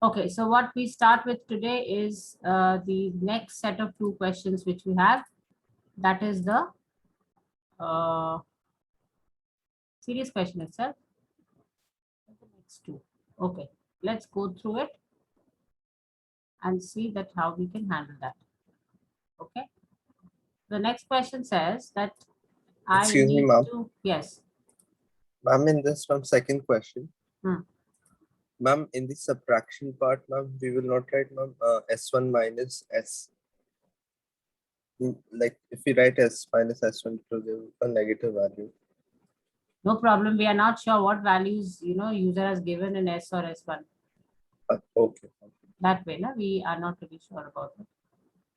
Okay, so what we start with today is the next set of 2 questions which we have. That is the series question itself. The next 2. Okay, let's go through it and see that how we can handle that. Okay. The next question says that I Excuse me, need ma'am. to, yes. Ma'am, in this second question. Hmm. Ma'am, in the subtraction part, ma'am, we will not write, ma'am, S1 minus S. Like if we write S minus S1 to give a negative value. No problem. We are not sure what values, user has given in S or S1. Okay. That way, no, we are not really sure about it.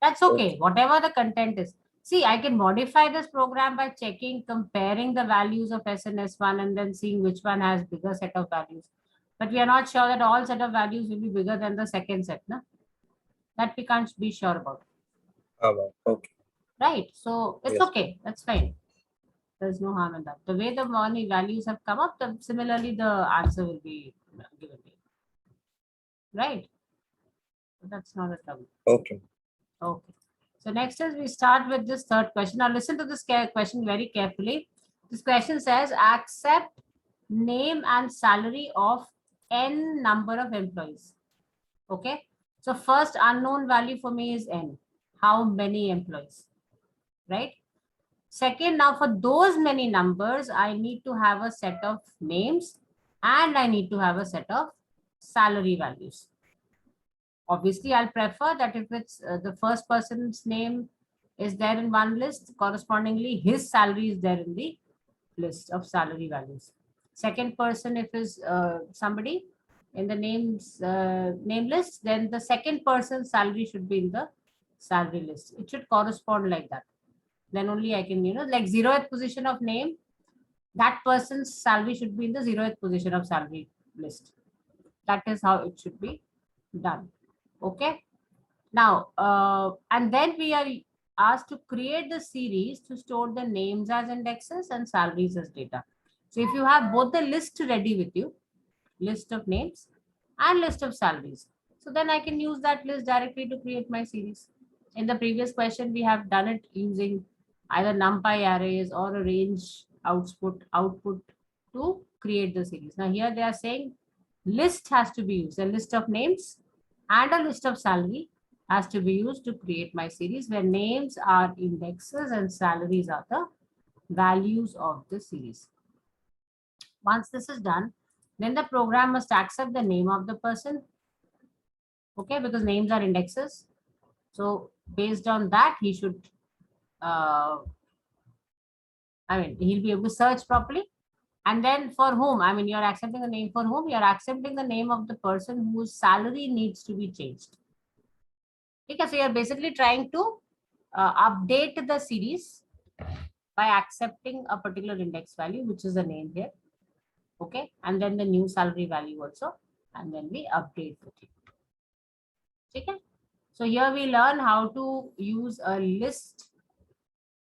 That's okay. Whatever the content is. See, I can modify this program by checking, comparing the values of S and S1 and then seeing which one has bigger set of values. But we are not sure that all set of values will be bigger than the second set. No? That we can't be sure about. Okay. Right. So it's Yes. okay. That's fine. There's no harm in that. The way the money values have come up, similarly the answer will be given. Right. So that's not a trouble. Okay. Okay. So next is we start with this third question. Now listen to this question very carefully. This question says accept name and salary of n number of employees. Okay. So first unknown value for me is n. How many employees? Right. Second, now for those many numbers, I need to have a set of names and I need to have a set of salary values. Obviously, I'll prefer that if it's the first person's name is there in one list, correspondingly, his salary is there in the list of salary values. Second person, if is somebody in the name list, then the second person's salary should be in the salary list. It should correspond like that. Then only I can, like 0th position of name, that person's salary should be in the 0th position of salary list. That is how it should be done. Okay. Now, and then we are asked to create the series to store the names as indexes and salaries as data. So if you have both the list ready with you, list of names and list of salaries, so then I can use that list directly to create my series. In the previous question, we have done it using either numpy arrays or a range output to create the series. Now here they are saying list has to be used, a list of names and a list of salary has to be used to create my series, where names are indexes and salaries are the values of the series. Once this is done, then the program must accept the name of the person. Okay, because names are indexes. So based on that, he should, he'll be able to search properly. And then for whom, you're accepting the name for whom, you're accepting the name of the person whose salary needs to be changed. Okay, so you're basically trying to update the series by accepting a particular index value, which is the name here. Okay, and then the new salary value also, and then we update the thing. Okay, so here we learn how to use a list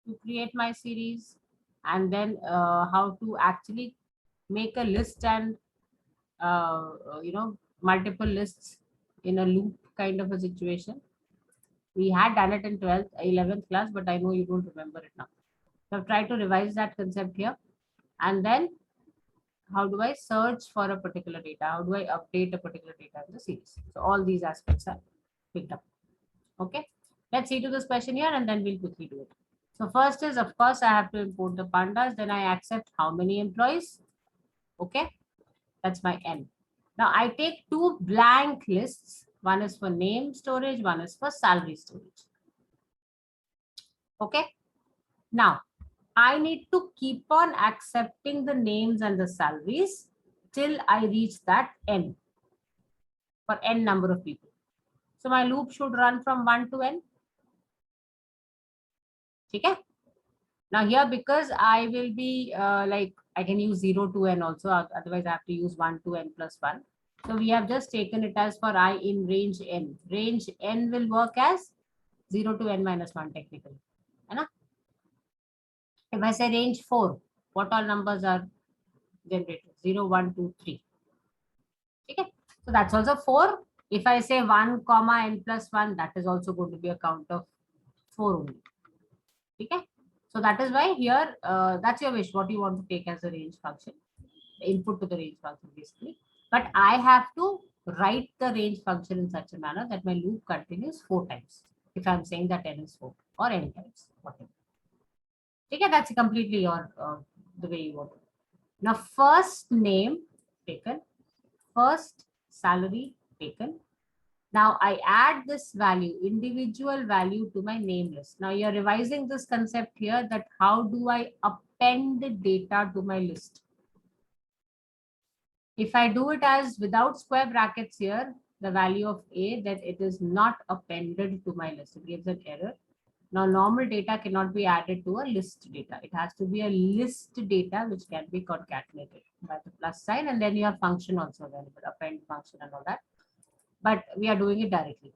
to create my series, and then how to actually make a list and multiple lists in a loop kind of a situation. We had done it in 12th, 11th class, but I know you don't remember it now. So I've tried to revise that concept here. And then how do I search for a particular data? How do I update a particular data in the series? So all these aspects are picked up. Okay, let's see to this question here and then we'll quickly do it. So first is, of course, I have to import the pandas. Then I accept how many employees. Okay, that's my n. Now I take 2 blank lists. One is for name storage, one is for salary storage. Okay, now I need to keep on accepting the names and the salaries till I reach that n for n number of people. So my loop should run from 1 to n. Okay. Now here, because I will be I can use 0 to n also, otherwise I have to use 1 to n plus 1. So we have just taken it as for I in range n. Range n will work as 0 to n minus 1 technically. If I say range 4, what all numbers are generated? 0, 1, 2, 3. Okay. So that's also 4. If I say 1 comma n plus 1, that is also going to be a count of 4 only. Okay. So that is why here, that's your wish, what you want to take as a range function, input to the range function basically. But I have to write the range function in such a manner that my loop continues 4 times. If I'm saying that n is 4 or n times, whatever. Okay, that's completely your the way you want it. Now, first name taken, first salary taken. Now I add this value, individual value, to my name list. Now you're revising this concept here, that how do I append data to my list? If I do it as without square brackets here, the value of A, then it is not appended to my list. It gives an error. Now, normal data cannot be added to a list data. It has to be a list data which can be concatenated by the plus sign, and then your function also available, append function and all that. But we are doing it directly.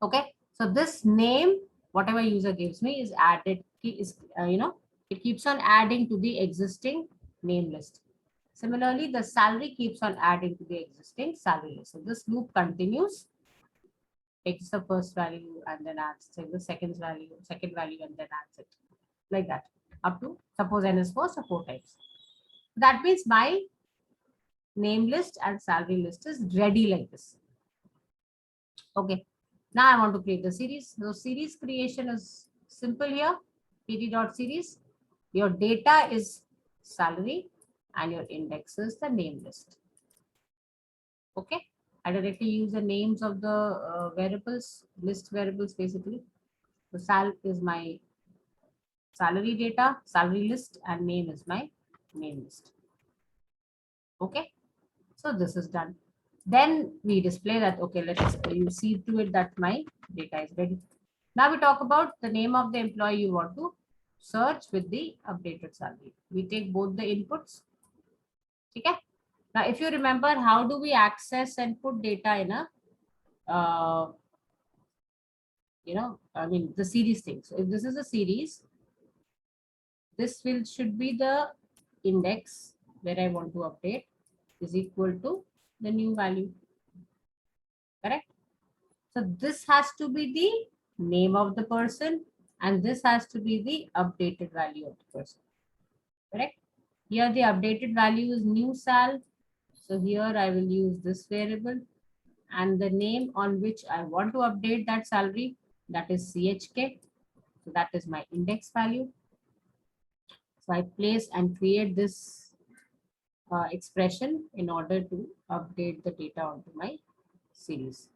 Okay. So this name, whatever user gives me, is added. It keeps on adding to the existing name list. Similarly, the salary keeps on adding to the existing salary list. So this loop continues, takes the first value and then adds the second value, and then adds it like that up to, suppose n is 4, so 4 times. That means my name list and salary list is ready like this. Okay. Now I want to create the series. So series creation is simple here. pt.series. Your data is salary and your index is the name list. Okay. I directly use the names of the variables, list variables basically. So sal is my salary data, salary list, and name is my name list. Okay. So this is done. Then we display that, okay, let's you see to it that my data is ready. Now we talk about the name of the employee you want to search with the updated salary. We take both the inputs. Okay. Now, if you remember, how do we access and put data in a, the series thing. So if this is a series, this should be the index where I want to update is equal to the new value. Correct? So this has to be the name of the person and this has to be the updated value of the person. Correct? Here the updated value is new sal. So here I will use this variable and the name on which I want to update that salary, that is CHK. So that is my index value. So I place and create this expression in order to update the data onto my series.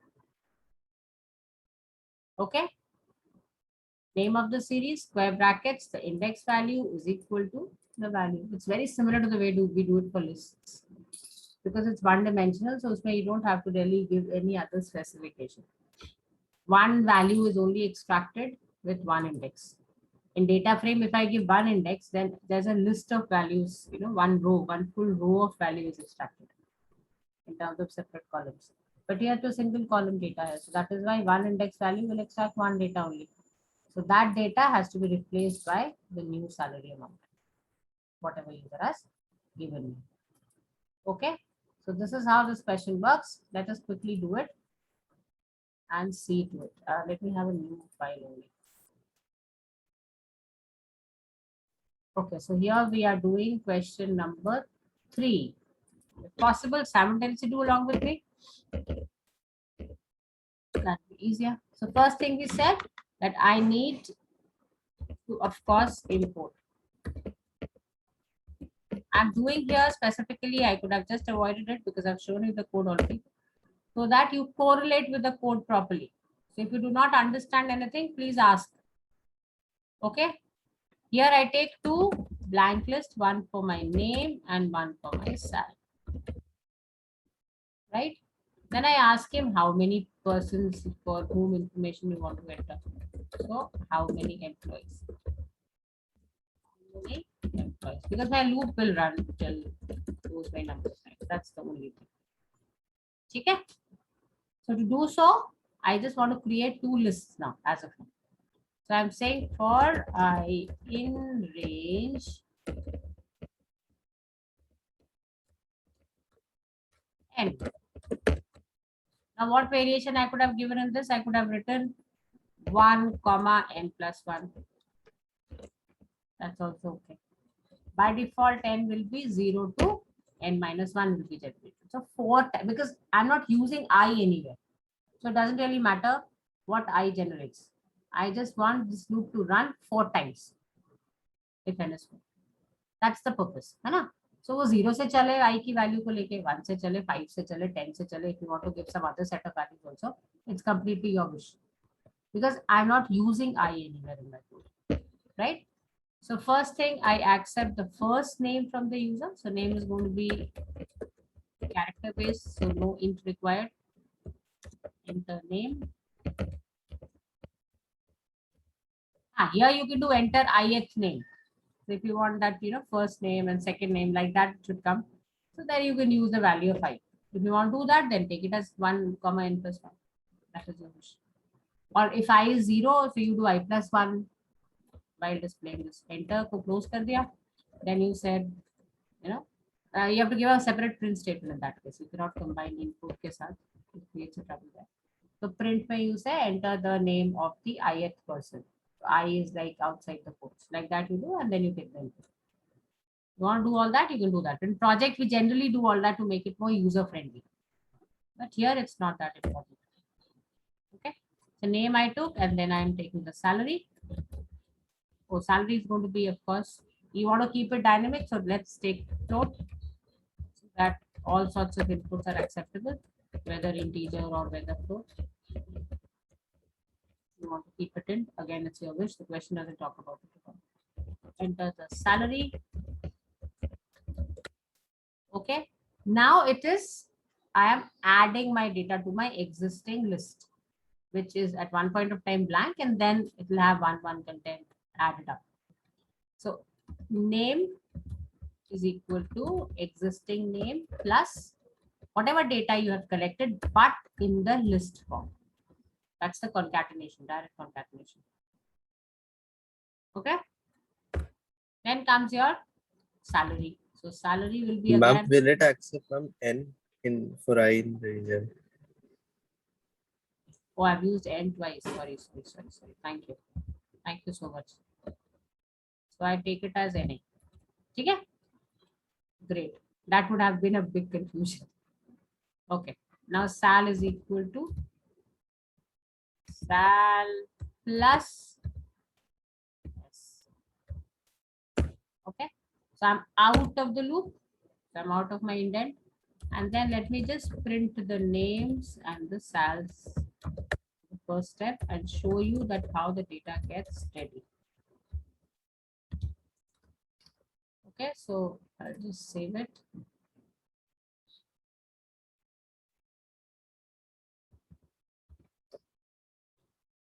Okay. Name of the series, square brackets, the index value is equal to the value. It's very similar to the way we do it for lists. Because it's one dimensional, so you don't have to really give any other specification. One value is only extracted with one index. In data frame, if I give one index, then there's a list of values, one full row of values is extracted in terms of separate columns. But here to single column data, so that is why one index value will extract one data only. So that data has to be replaced by the new salary amount, whatever user has given me. Okay. So this is how this question works. Let us quickly do it and see to it. Let me have a new file only. Okay, so here we are doing question number 3. If possible, simultaneously do along with me. That will be easier. So first thing we said that I need to, of course, import. I'm doing here specifically, I could have just avoided it because I've shown you the code already, so that you correlate with the code properly. So if you do not understand anything, please ask. Okay. Here I take 2 blank lists, one for my name and one for my sal. Right? Then I ask him how many persons for whom information you want to enter. So how many employees? How many employees? Because my loop will run till those my numbers. Right? That's the only thing. Okay? So to do so, I just want to create 2 lists now as of now. So I'm saying for I in range n. Now, what variation I could have given in this? I could have written 1, comma n plus 1. That's also okay. By default, n will be 0 to n minus 1 will be generated. So 4 times, because I'm not using I anywhere. So it doesn't really matter what I generates. I just want this loop to run 4 times. If n is 4. That's the purpose. है ना? So वो 0 से चले I की value को लेके 1 से चले 5 से चले 10 से चले. If you want to give some other set of values also, it's completely your wish. Because I'm not using I anywhere in my code. Right? So first thing, I accept the first name from the user. So name is going to be character based. So no int required. Enter name. Here you can do enter ith name. So if you want that, first name and second name like that should come. So there you can use the value of I. If you want to do that, then take it as 1, comma n plus 1. That is your wish. Or if I is 0, so you do I plus 1 while displaying this. Enter ko close kar diya. Then you said, you have to give a separate print statement in that case. You cannot combine input ke saath. It creates a trouble there. So print mein you say enter the name of the ith person. I is like outside the quotes. Like that you do, and then you get the input. You want to do all that, you can do that. In project, we generally do all that to make it more user friendly. But here it's not that important. Okay. The name I took, and then I'm taking the salary. Oh, salary is going to be, of course, you want to keep it dynamic. So let's take float so that all sorts of inputs are acceptable, whether integer or whether float. You want to keep it in. Again, it's your wish. The question doesn't talk about it. Enter the salary. Okay. Now it is, I am adding my data to my existing list, which is at one point of time blank, and then it will have one content added up. So name is equal to existing name plus whatever data you have collected, but in the list form. That's the concatenation, direct concatenation. Okay. Then comes your salary. So salary will be Ma'am, again. will it accept n in for I in region? Oh, I've used n twice. Sorry. Thank you. Thank you so much. So I take it as NA. Okay? Great. That would have been a big confusion. Okay. Now sal is equal to sal plus S. Okay. So I'm out of the loop. So I'm out of my indent. And then let me just print the names and the sals, the first step, and show you that how the data gets ready. Okay, so I'll just save it.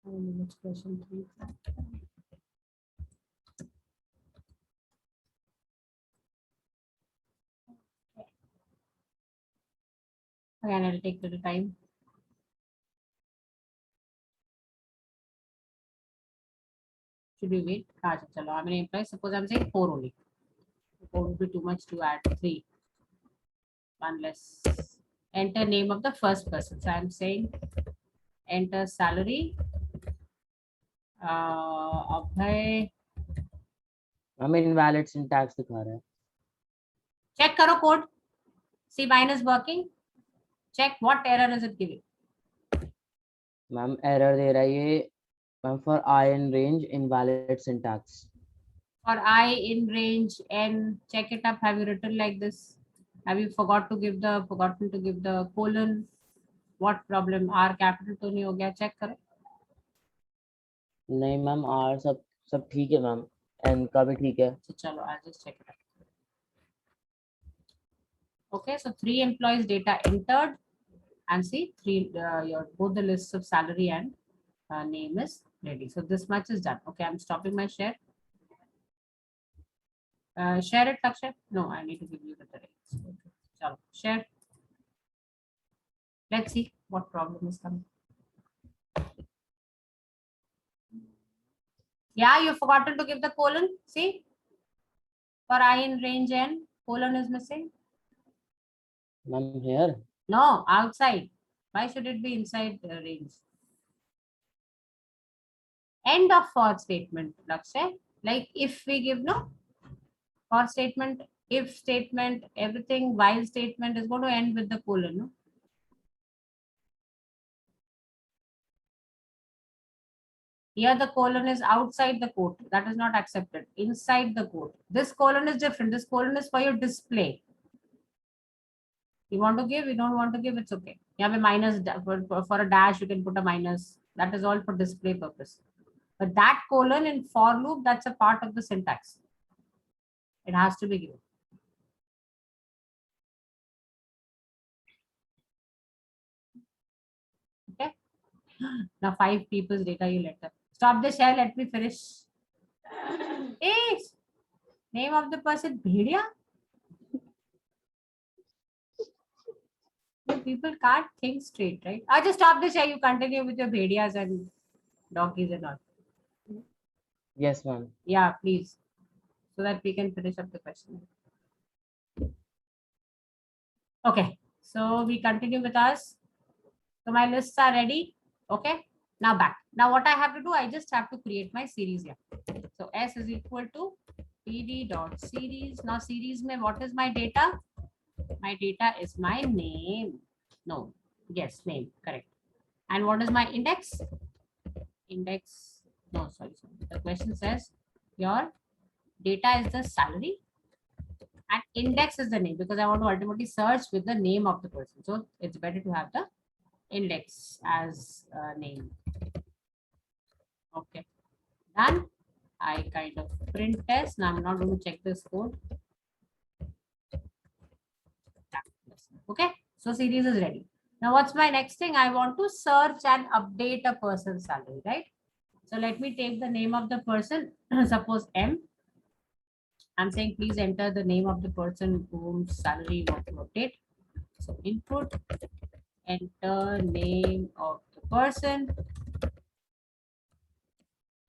Which question 3? Again, I'll take little time. Should we wait? Chalo, how many employees? Suppose I'm saying 4 only. 4 would be too much to add 3. 1 less. Enter name of the first person. So I'm saying enter salary. Abhay. हमें invalid syntax दिखा रहा है. Check करो code. See, mine is working. Check what error is it giving. Ma'am error दे रहा है ये. Ma'am for I in range invalid syntax. For I in range n, check it up. Have you written like this? Have you forgotten to give the colon? What problem? R capital तो नहीं हो गया? Check करो. नहीं ma'am R सब ठीक है ma'am. N का भी ठीक है. चलो, I'll just check it out. Okay, so 3 employees data entered, and see both the lists of salary and name is ready. So this much is done. Okay, I'm stopping my share. Share it, Lakshay. No, I need to give you the directions. Okay. Chalo, share. Let's see what problem is coming. Yeah, you forgotten to give the colon. See, for I in range n, colon is missing. Ma'am here. No, outside. Why should it be inside the range? End of for statement, Lakshay. Like if we give no for statement, if statement, everything while statement is going to end with the colon. No? Here the colon is outside the quote. That is not accepted. Inside the quote. This colon is different. This colon is for your display. You want to give, you don't want to give, it's okay. You have a minus for a dash, you can put a minus. That is all for display purpose. But that colon in for loop, that's a part of the syntax. It has to be given. Okay. Now 5 people's data you let them. Stop the share, let me finish. Hey, name of the person, Bhedia? People can't think straight, right? I just stop the share, you continue with your Bhedias and donkeys and all. Yes, ma'am. Yeah, please. So that we can finish up the question. Okay, so we continue with us. So my lists are ready. Okay, now back. Now what I have to do, I just have to create my series here. So S is equal to pd dot series. Now series mein what is my data? My data is my name. No, yes, name, correct. And what is my index? Index, no, sorry. The question says your data is the salary and index is the name because I want to ultimately search with the name of the person. So it's better to have the index as a name. Okay, done. I kind of print test. Now I'm not going to check this code. Okay, so series is ready. Now what's my next thing? I want to search and update a person's salary, right? So let me take the name of the person. Suppose M. I'm saying please enter the name of the person whose salary you want to update. So input, enter name of the person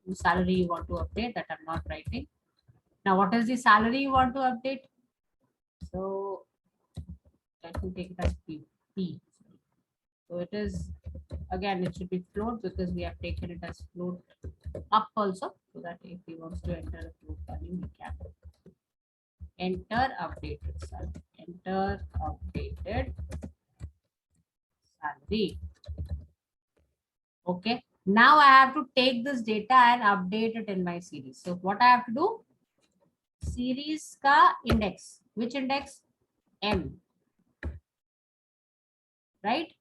whose salary you want to update, that I'm not writing. Now what is the salary you want to update? So let me take it as P. So it is, again, it should be float because we have taken it as float up also, so that if he wants to enter a float value, we can. Enter updated salary. Enter updated salary. Okay. Now I have to take this data and update it in my series. So what I have to do? Series ka index. Which index? M. Right?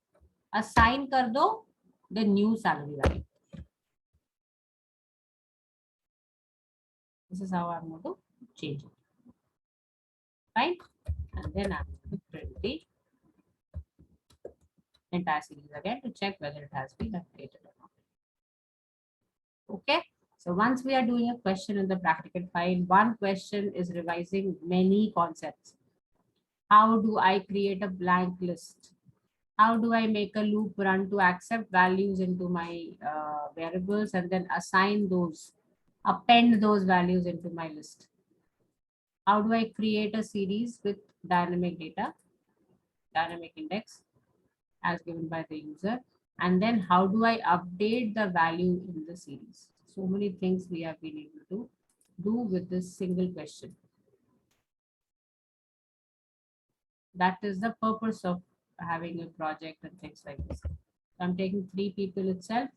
Assign kar do the new salary value. This is how I'm going to change it. Fine. And then I'm going to print the entire series again to check whether it has been updated or not. Okay. So once we are doing a question in the practical file, one question is revising many concepts. How do I create a blank list? How do I make a loop run to accept values into my variables and then assign those, append those values into my list? How do I create a series with dynamic data, dynamic index as given by the user? And then how do I update the value in the series? So many things we have been able to do with this single question. That is the purpose of having a project and things like this. So I'm taking 3 people itself.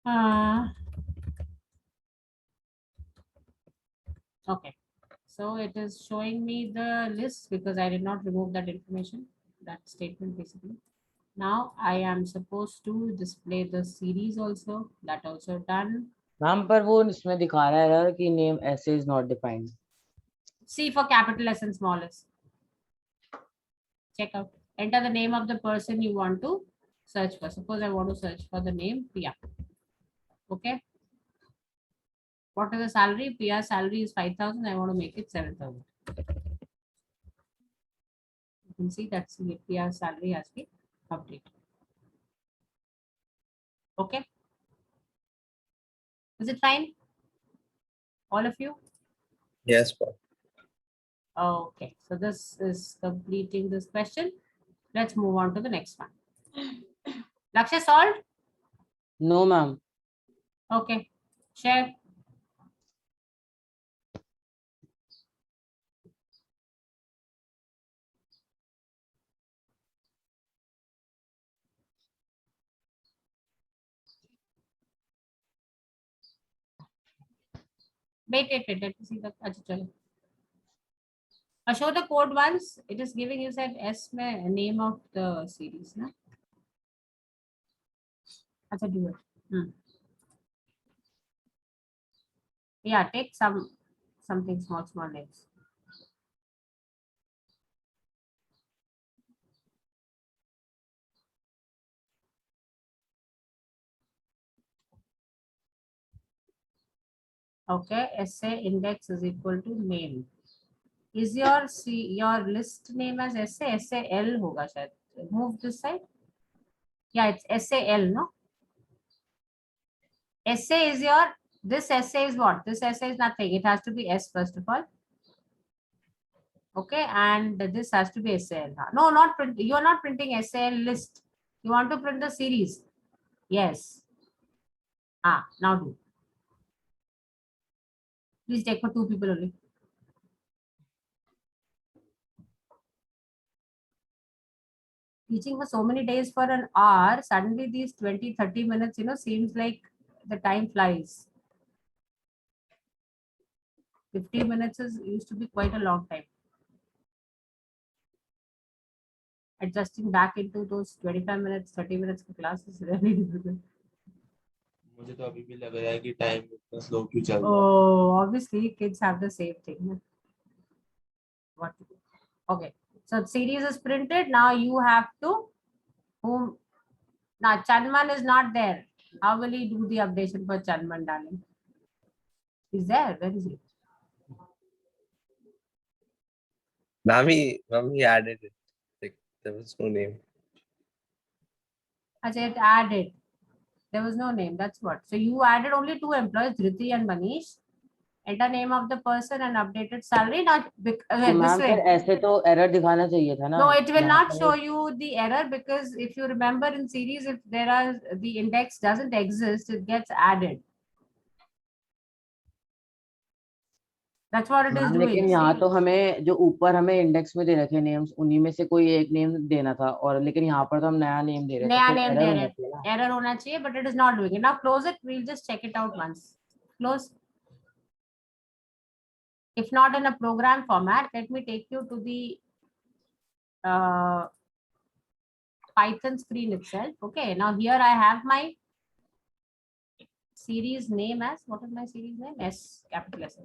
Uh, okay, so it is showing me the list because I did not remove that information, that statement basically. Now I am supposed to display the series also. That also done. Ma'am पर वो इसमें दिखा रहा है error कि name essay is not defined. C for capital S and small s. Check out. Enter the name of the person you want to search for. Suppose I want to search for the name Pia. Okay. What is the salary? Pia's salary is 5,000. I want to make it 7,000. You can see that Pia's salary has been updated. Okay. Is it fine? All of you? Yes, ma'am. Okay, so this is completing this question. Let's move on to the next one. Lakshya solved? No, ma'am. Okay, share. Wait. Let me see the. Acha, chalo. Show the code once. It is giving you said S mein name of the series, na? Acha, do it. Yeah, take something small names. Okay, essay index is equal to name. Is your list name as essay? SAL hoga shayad. Move this side. Yeah, it's SAL, no? Essay is this essay is what? This essay is nothing. It has to be S first of all. Okay, and this has to be SAL. No, not print. You are not printing SAL list. You want to print the series. Yes. Now do. Please take for 2 people only. Teaching for so many days for an hour, suddenly these 20-30 minutes, seems like the time flies. 50 minutes used to be quite a long time. Adjusting back into those 25 minutes, 30 minutes of class is really difficult. मुझे तो अभी भी लग रहा है कि time इतना slow क्यों चल रहा है. Oh, obviously kids have the same thing. What to do? Okay, so series is printed. Now you have to now Chanman is not there. How will he do the updation for Chanman, darling? He's there. Where is he? Ma'am, he added it. Like, there was no name. Achha, it added. There was no name. That's what. So you added only 2 employees, Dhriti and Manish. Enter name of the person and updated salary. Not तो this ma'am फिर way. ऐसे तो error दिखाना चाहिए था ना. No, it will यहाँ not पर show you the error because if you remember in series, if there are the index doesn't exist, it gets added. That's what it is ma'am doing. लेकिन यहाँ तो हमें जो ऊपर हमें इंडेक्स में दे रखे नेम्स उन्हीं में से कोई एक नेम देना था और लेकिन यहाँ पर तो हम नया नेम दे रहे थे. नया फिर name एरर दे होना रहे चाहिए ना. error होना चाहिए, but it is not doing it. Now close it. We'll just check it out once. Close. If not in a program format, let me take you to the Python screen itself. Okay. Now here I have my series name as, what is my series name? S, capital S.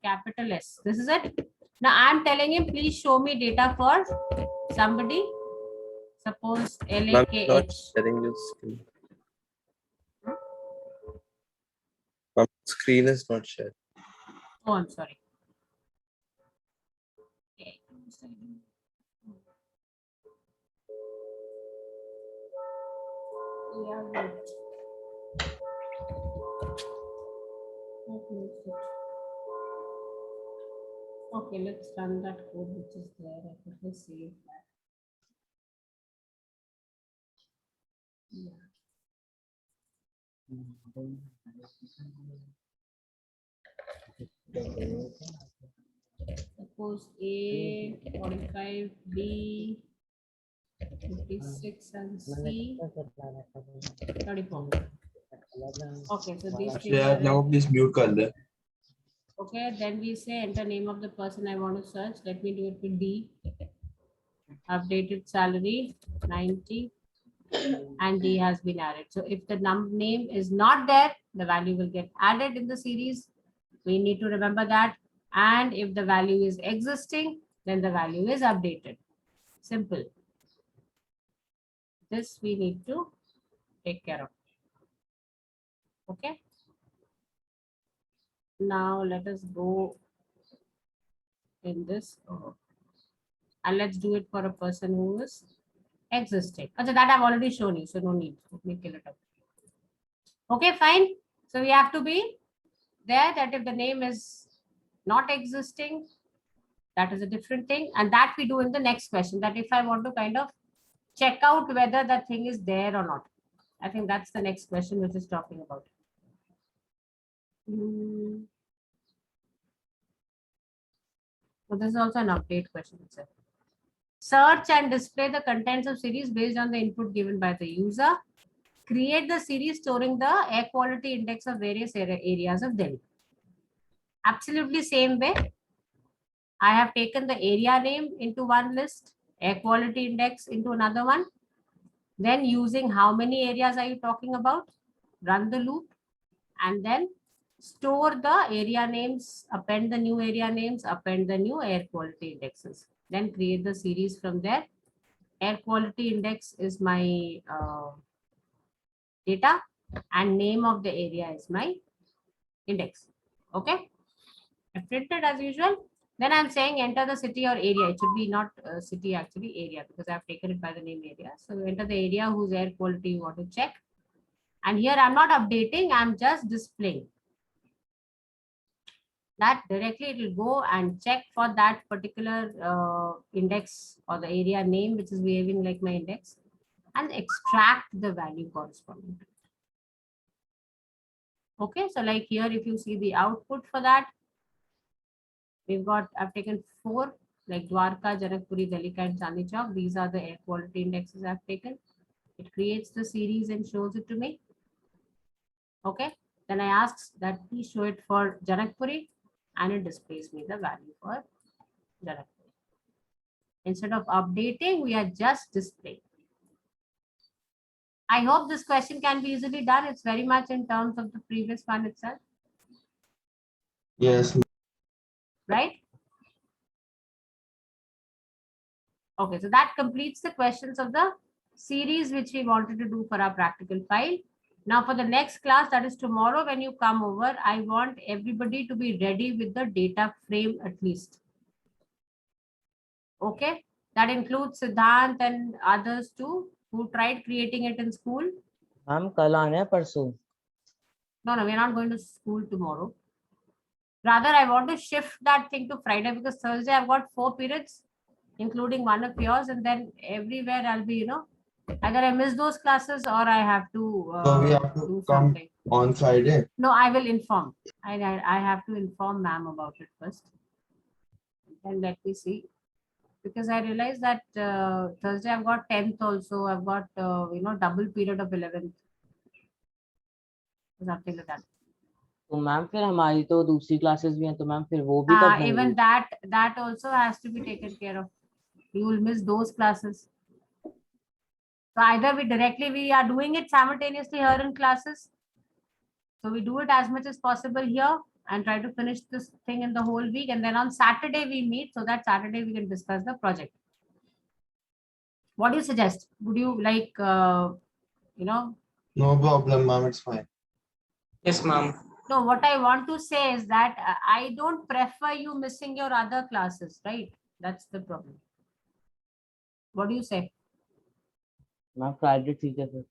Capital S. This is it. Now I'm telling him, please show me data for somebody. Suppose Ma'am, not LAKH. sharing your screen. Ma'am, screen is not shared. Oh, I'm sorry. Okay. Yeah, good. Okay, let's run that code which is there. I think we'll save that. Yeah. Suppose A 45, B 56 and C 34. Okay, so these things यार are ना please mute कर दे. okay. Then we say enter name of the person I want to search. Let me do it with D. Updated salary 90 and D has been added. So if the name is not there, the value will get added in the series. We need to remember that. And if the value is existing, then the value is updated. Simple. This we need to take care of. Okay. Now let us go in this and let's do it for a person who is existing. Okay, that I've already shown you, so no need. Let me kill it up. Okay, fine. So we have to be there that if the name is not existing, that is a different thing. And that we do in the next question, that if I want to kind of check out whether that thing is there or not. I think that's the next question which is talking about. So this is also an update question itself. Search and display the contents of series based on the input given by the user. Create the series storing the air quality index of various areas of Delhi. Absolutely same way. I have taken the area name into one list, air quality index into another one. Then using how many areas are you talking about? Run the loop and then store the area names, append the new area names, append the new air quality indexes. Then create the series from there. Air quality index is my data and name of the area is my index. Okay. I printed as usual. Then I'm saying enter the city or area. It should be not city, actually area, because I've taken it by the name area. So enter the area whose air quality you want to check. And here I'm not updating, I'm just displaying. That directly it will go and check for that particular index or the area name, which is behaving like my index, and extract the value corresponding to it. Okay, so like here, if you see the output for that, we've got, I've taken 4, like Dwarka, Janakpuri, Delika, and Chandni Chowk. These are the air quality indexes I've taken. It creates the series and shows it to me. Okay, then I ask that please show it for Janakpuri, and it displays me the value for Janakpuri. Instead of updating, we are just displaying. I hope this question can be easily done. It's very much in terms of the previous one itself. Yes. Right? Okay, so that completes the questions of the series which we wanted to do for our practical file. Now for the next class, that is tomorrow, when you come over, I want everybody to be ready with the data frame at least. Okay, that includes Siddhant and others too, who tried creating it in school. Ma'am कल आने हैं परसों. No, we're not going to school tomorrow. Rather, I want to shift that thing to Friday, because Thursday I've got 4 periods, including one of yours, and then everywhere I'll be, either I miss those classes or I have to So we have to do come something. on Friday. No, I will inform. I have to inform ma'am about it first. And let me see. Because I realized that Thursday I've got 10th also. I've got, double period of 11th. Something like that. तो ma'am फिर हमारी तो दूसरी classes भी हैं, तो ma'am फिर वो भी कब Even होंगी? that also has to be taken care of. You will miss those classes. So either we are doing it simultaneously here in classes. So we do it as much as possible here and try to finish this thing in the whole week. And then on Saturday we meet, so that Saturday we can discuss the project. What do you suggest? Would you like, No problem, ma'am. It's fine. Yes, ma'am. No, what I want to say is that I don't prefer you missing your other classes, right? That's the problem. What do you say? Ma'am Friday ठीक है फिर.